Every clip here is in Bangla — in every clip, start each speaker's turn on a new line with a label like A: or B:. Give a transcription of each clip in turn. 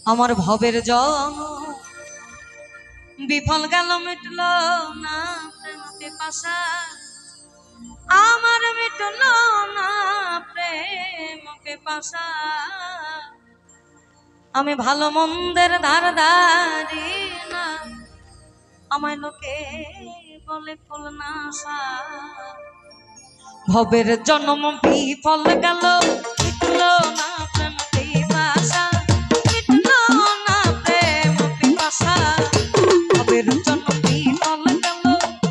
A: আমার ভবের জম বিফল গেল মিটল না প্রেম পিপাসা আমার মিটল না প্রেম পিপাসা আমি ভালো মন্দের ধারদারি না আমায় লোকে বলে ফুল নাশা ভবের জন্ম বিফল গেল মিটল না প্রেম পিপাসা মিটল না প্রেম পিপাসা ভবের জন্ম বিফল গেল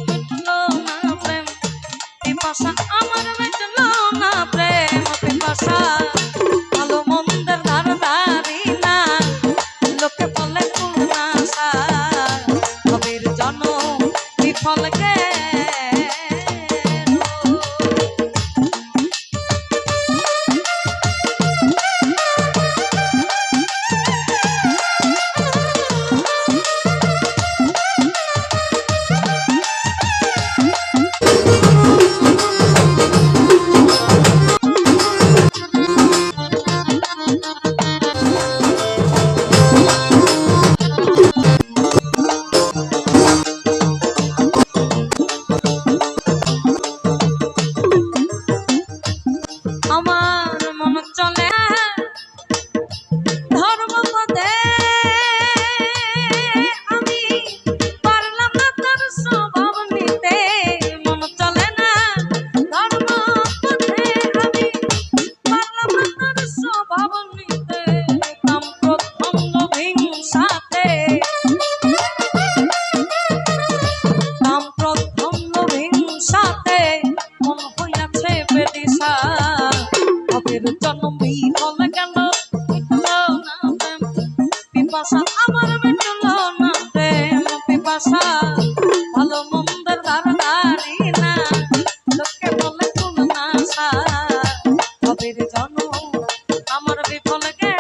A: মিটল না প্রেম পিপাসা আমার মিটল না প্রেম পিপাসা ভালো মন্দের ধারদারি না লোকে বলে ফুল নাশা ভবের জন্ম বিফল গেল আমার মন চলে ধর্ম পথে আমি পারলাম না তার স্বভাব নিতে মন চলে না ধর্ম পথে আমি পারলাম না তার স্বভাব নিতে কাম প্রথম হিংসাতে কাম প্রথম হিংসাতে মন হইয়াছে বেদিশা ভবের জন্ম বিফল গেল মিটল না প্রেম পিপাসা আমার মিটল না প্রেম পিপাসা ভালো মন্দের ধারদারি না লোকে বলে ফুল নাশা ভবের জন্ম আমার বিফল গেল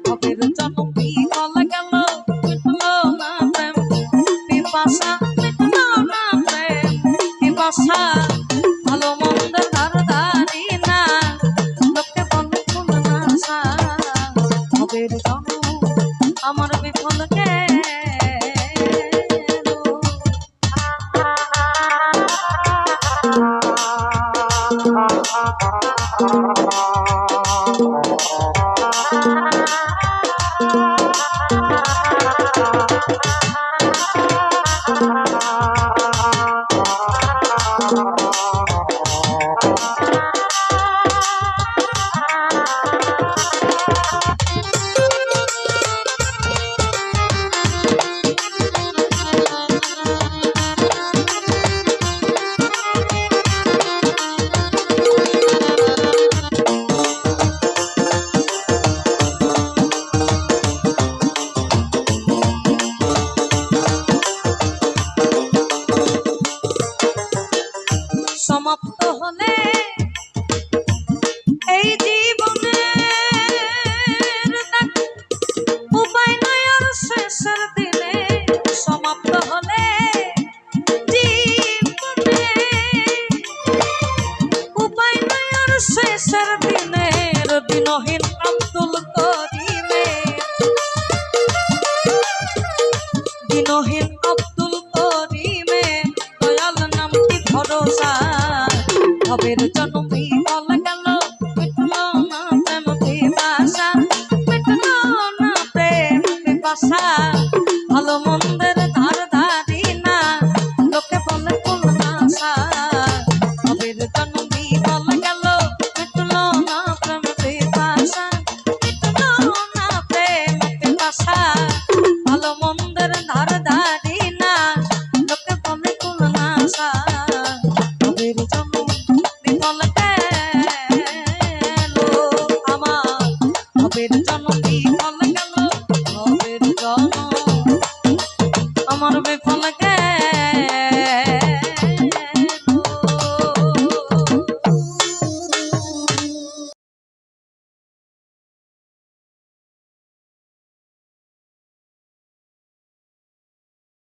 A: ভবের জন্ম বিফল গেল মিটল না প্রেম পিপাসা মিটল না প্রেম পিপাসা ভালো মন্দের ধারদারি না লোকে বলে ফুল নাশা ভবের জন্ম আমার বিফল গেল সমাপ্ত হলে এই জীবনে উপায় নয় আর শেষের দিনে সমাপ্ত হলে জীবনে উপায় নয় আর শেষের দিনের দিনহীন আব্দুল করিমে দিনহীন আব্দুল করিমে দয়াল নামটি ভরসা ভবের জনম